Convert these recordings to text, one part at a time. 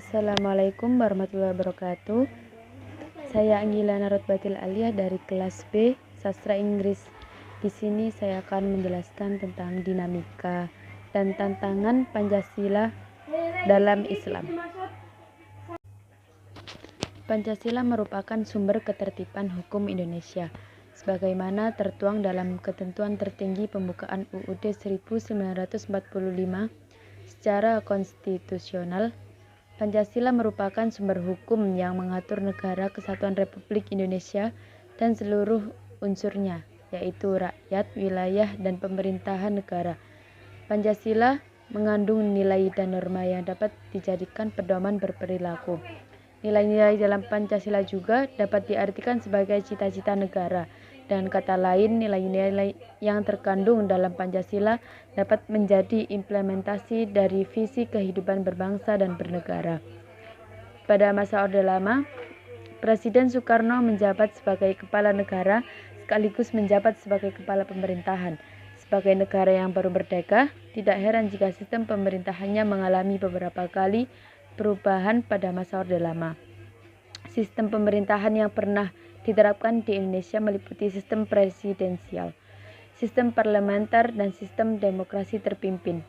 Assalamualaikum warahmatullahi wabarakatuh. Saya Anggila Narotbatil Aliyah dari kelas B Sastra Inggris. Di sini saya akan menjelaskan tentang dinamika dan tantangan Pancasila dalam Islam. Pancasila merupakan sumber ketertiban hukum Indonesia, sebagaimana tertuang dalam ketentuan tertinggi pembukaan UUD 1945 secara konstitusional. Pancasila merupakan sumber hukum yang mengatur negara kesatuan Republik Indonesia dan seluruh unsurnya, yaitu rakyat, wilayah, dan pemerintahan negara. Pancasila mengandung nilai dan norma yang dapat dijadikan pedoman berperilaku. Nilai-nilai dalam Pancasila juga dapat diartikan sebagai cita-cita negara. Dan kata lain, nilai-nilai yang terkandung dalam Pancasila dapat menjadi implementasi dari visi kehidupan berbangsa dan bernegara. Pada masa Orde Lama, Presiden Soekarno menjabat sebagai kepala negara sekaligus menjabat sebagai kepala pemerintahan. Sebagai negara yang baru merdeka, tidak heran jika sistem pemerintahannya mengalami beberapa kali perubahan pada masa Orde Lama. Sistem pemerintahan yang pernah diterapkan di Indonesia meliputi sistem presidensial, sistem parlementer, dan sistem demokrasi terpimpin.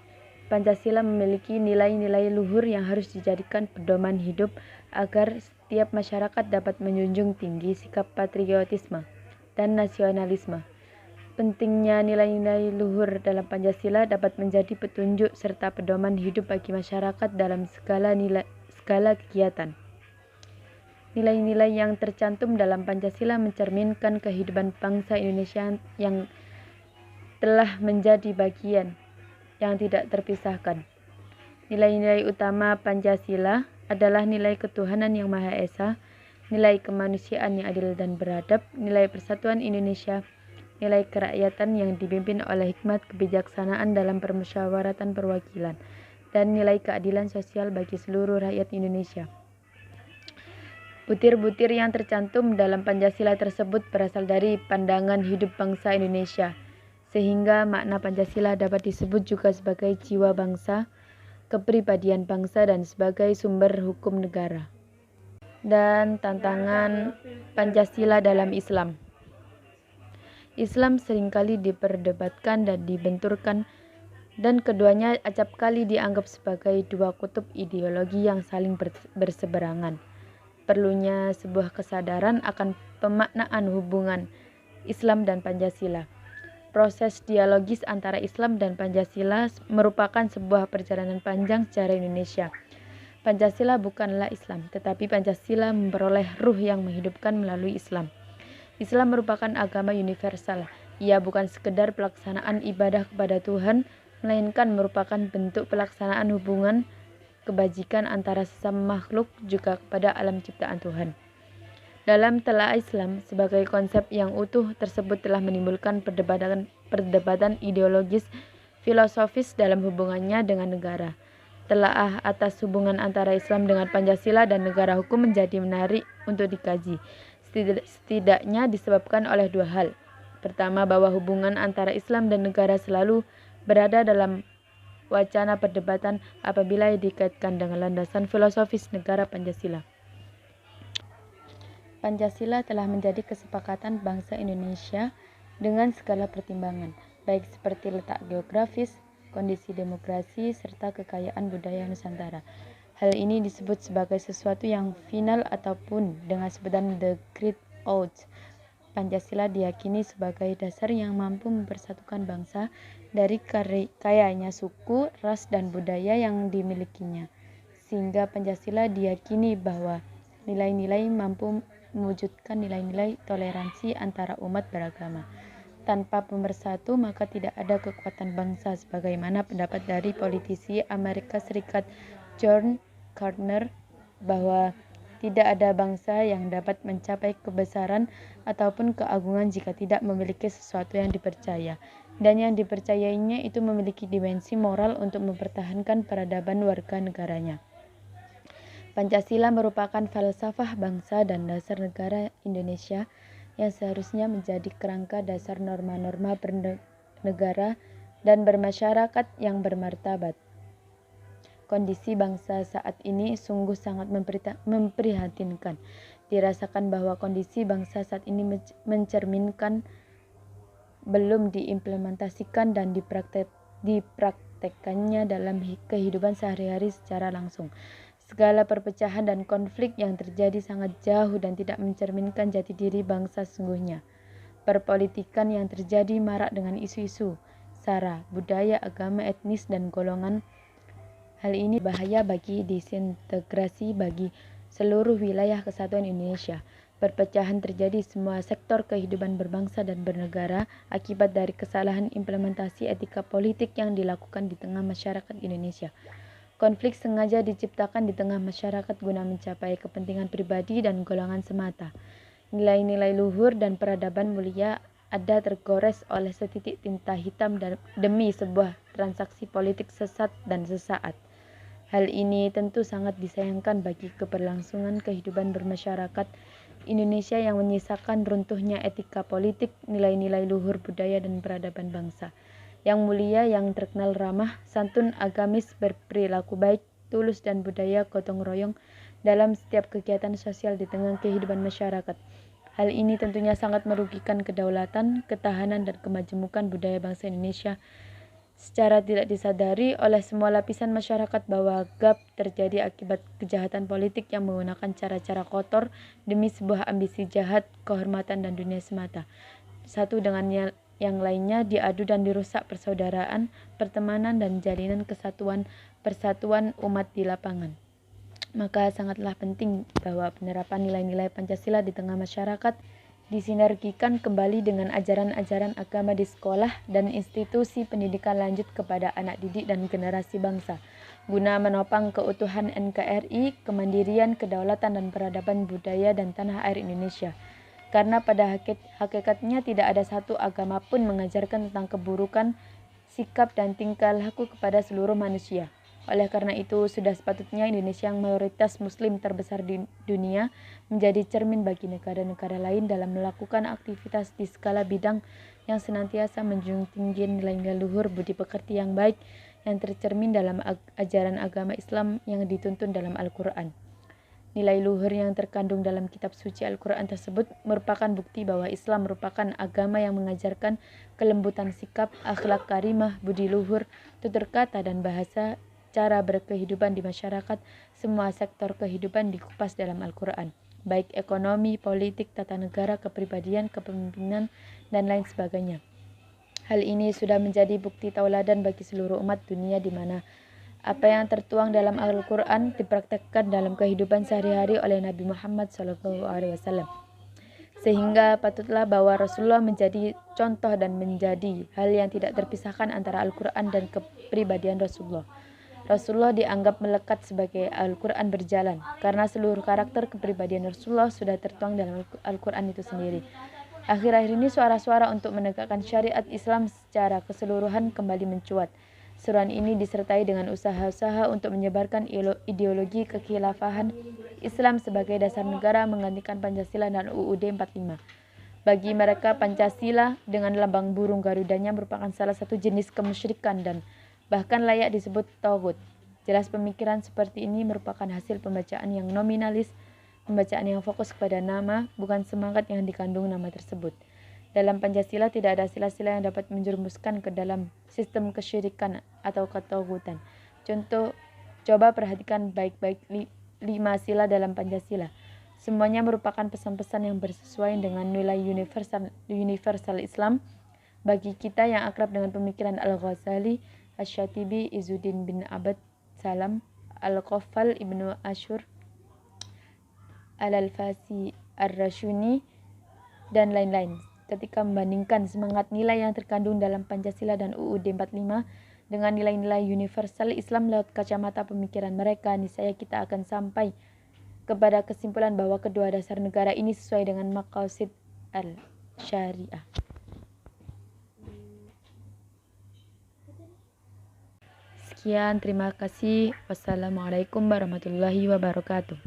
Pancasila memiliki nilai-nilai luhur yang harus dijadikan pedoman hidup agar setiap masyarakat dapat menjunjung tinggi sikap patriotisme dan nasionalisme. Pentingnya nilai-nilai luhur dalam Pancasila dapat menjadi petunjuk serta pedoman hidup bagi masyarakat dalam segala kegiatan. Nilai-nilai yang tercantum dalam Pancasila mencerminkan kehidupan bangsa Indonesia yang telah menjadi bagian yang tidak terpisahkan. Nilai-nilai utama Pancasila adalah nilai ketuhanan yang Maha Esa, nilai kemanusiaan yang adil dan beradab, nilai persatuan Indonesia, nilai kerakyatan yang dipimpin oleh hikmat kebijaksanaan dalam permusyawaratan perwakilan, dan nilai keadilan sosial bagi seluruh rakyat Indonesia. Butir-butir yang tercantum dalam Pancasila tersebut berasal dari pandangan hidup bangsa Indonesia, sehingga makna Pancasila dapat disebut juga sebagai jiwa bangsa, kepribadian bangsa, dan sebagai sumber hukum negara. Dan tantangan Pancasila dalam Islam. Islam seringkali diperdebatkan dan dibenturkan, dan keduanya acap kali dianggap sebagai dua kutub ideologi yang saling berseberangan. Perlunya sebuah kesadaran akan pemaknaan hubungan Islam dan Pancasila. Proses dialogis antara Islam dan Pancasila merupakan sebuah perjalanan panjang sejarah Indonesia. Pancasila bukanlah Islam, tetapi Pancasila memperoleh ruh yang menghidupkan melalui Islam. Islam merupakan agama universal. Ia bukan sekedar pelaksanaan ibadah kepada Tuhan, melainkan merupakan bentuk pelaksanaan hubungan kebajikan antara sesama makhluk juga kepada alam ciptaan Tuhan. Dalam telaah Islam sebagai konsep yang utuh tersebut telah menimbulkan perdebatan ideologis filosofis dalam hubungannya dengan negara. Telaah atas hubungan antara Islam dengan Pancasila dan negara hukum menjadi menarik untuk dikaji. Setidaknya disebabkan oleh dua hal. Pertama, bahwa hubungan antara Islam dan negara selalu berada dalam wacana perdebatan apabila dikaitkan dengan landasan filosofis negara Pancasila. Pancasila telah menjadi kesepakatan bangsa Indonesia dengan segala pertimbangan, baik seperti letak geografis, kondisi demokrasi, serta kekayaan budaya Nusantara. Hal ini disebut sebagai sesuatu yang final ataupun dengan sebutan The Great Oath. Pancasila diyakini sebagai dasar yang mampu mempersatukan bangsa dari kayanya suku, ras, dan budaya yang dimilikinya. Sehingga Pancasila diyakini bahwa nilai-nilai mampu mewujudkan nilai-nilai toleransi antara umat beragama. Tanpa pemersatu maka tidak ada kekuatan bangsa, sebagaimana pendapat dari politisi Amerika Serikat John Gardner bahwa tidak ada bangsa yang dapat mencapai kebesaran ataupun keagungan jika tidak memiliki sesuatu yang dipercaya, dan yang dipercayainya itu memiliki dimensi moral untuk mempertahankan peradaban warga negaranya. Pancasila merupakan falsafah bangsa dan dasar negara Indonesia yang seharusnya menjadi kerangka dasar norma-norma bernegara dan bermasyarakat yang bermartabat. Kondisi bangsa saat ini sungguh sangat memprihatinkan. Dirasakan bahwa kondisi bangsa saat ini mencerminkan belum diimplementasikan dan dipraktekkannya dalam kehidupan sehari-hari secara langsung. Segala perpecahan dan konflik yang terjadi sangat jauh dan tidak mencerminkan jati diri bangsa sesungguhnya. Perpolitikan yang terjadi marak dengan isu-isu sara, budaya, agama, etnis, dan golongan. Hal ini bahaya bagi disintegrasi bagi seluruh wilayah kesatuan Indonesia. Perpecahan terjadi semua sektor kehidupan berbangsa dan bernegara akibat dari kesalahan implementasi etika politik yang dilakukan di tengah masyarakat Indonesia. Konflik sengaja diciptakan di tengah masyarakat guna mencapai kepentingan pribadi dan golongan semata. Nilai-nilai luhur dan peradaban mulia ada tergores oleh setitik tinta hitam demi sebuah transaksi politik sesat dan sesaat. Hal ini tentu sangat disayangkan bagi keberlangsungan kehidupan bermasyarakat Indonesia yang menyisakan runtuhnya etika politik, nilai-nilai luhur budaya dan peradaban bangsa. Yang mulia yang terkenal ramah, santun, agamis, berperilaku baik, tulus dan budaya gotong royong dalam setiap kegiatan sosial di tengah kehidupan masyarakat. Hal ini tentunya sangat merugikan kedaulatan, ketahanan dan kemajemukan budaya bangsa Indonesia. Secara tidak disadari oleh semua lapisan masyarakat bahwa gap terjadi akibat kejahatan politik yang menggunakan cara-cara kotor demi sebuah ambisi jahat, kehormatan dan dunia semata. Satu dengan yang lainnya diadu dan dirusak persaudaraan, pertemanan dan jalinan kesatuan persatuan umat di lapangan. Maka sangatlah penting bahwa penerapan nilai-nilai Pancasila di tengah masyarakat disinergikan kembali dengan ajaran-ajaran agama di sekolah dan institusi pendidikan lanjut kepada anak didik dan generasi bangsa, guna menopang keutuhan NKRI, kemandirian, kedaulatan dan peradaban budaya dan tanah air Indonesia. Karena pada hakikatnya tidak ada satu agama pun mengajarkan tentang keburukan, sikap dan tingkah laku kepada seluruh manusia. Oleh karena itu, sudah sepatutnya Indonesia yang mayoritas muslim terbesar di dunia menjadi cermin bagi negara-negara lain dalam melakukan aktivitas di skala bidang yang senantiasa menjunjung tinggi nilai-nilai luhur budi pekerti yang baik yang tercermin dalam ajaran agama Islam yang dituntun dalam Al-Quran. Nilai luhur yang terkandung dalam kitab suci Al-Quran tersebut merupakan bukti bahwa Islam merupakan agama yang mengajarkan kelembutan sikap, akhlak karimah, budi luhur, tutur kata dan bahasa, cara berkehidupan di masyarakat. Semua sektor kehidupan dikupas dalam Al-Quran, baik ekonomi, politik, tata negara, kepribadian, kepemimpinan, dan lain sebagainya. Hal ini sudah menjadi bukti tauladan bagi seluruh umat dunia di mana apa yang tertuang dalam Al-Quran dipraktekkan dalam kehidupan sehari-hari oleh Nabi Muhammad SAW. Sehingga patutlah bahwa Rasulullah menjadi contoh dan menjadi hal yang tidak terpisahkan antara Al-Quran dan kepribadian Rasulullah. Rasulullah dianggap melekat sebagai Al-Quran berjalan, karena seluruh karakter kepribadian Rasulullah sudah tertuang dalam Al-Quran itu sendiri. Akhir-akhir ini suara-suara untuk menegakkan syariat Islam secara keseluruhan kembali mencuat. Seruan ini disertai dengan usaha-usaha untuk menyebarkan ideologi kekhilafahan Islam sebagai dasar negara menggantikan Pancasila dan UUD 45. Bagi mereka, Pancasila dengan lambang burung garudanya merupakan salah satu jenis kemusyrikan dan bahkan layak disebut tauhid. Jelas pemikiran seperti ini merupakan hasil pembacaan yang nominalis, pembacaan yang fokus kepada nama, bukan semangat yang dikandung nama tersebut. Dalam Pancasila tidak ada sila-sila yang dapat menjerumuskan ke dalam sistem kesyirikan atau ketauhidan. Contoh, coba perhatikan baik-baik 5 sila dalam Pancasila. Semuanya merupakan pesan-pesan yang bersesuaian dengan nilai universal Islam. Bagi kita yang akrab dengan pemikiran Al-Ghazali, Asy-Syatibi, Izzuddin bin Abd Salam, Al-Qaffal, Ibnu Asyur, Al-Alfasi, Ar-Rasyuni, dan lain-lain. Ketika membandingkan semangat nilai yang terkandung dalam Pancasila dan UUD 45 dengan nilai-nilai universal Islam lewat kacamata pemikiran mereka, niscaya kita akan sampai kepada kesimpulan bahwa kedua dasar negara ini sesuai dengan maqasid al-syariah. Sekian, terima kasih. Wassalamualaikum warahmatullahi wabarakatuh.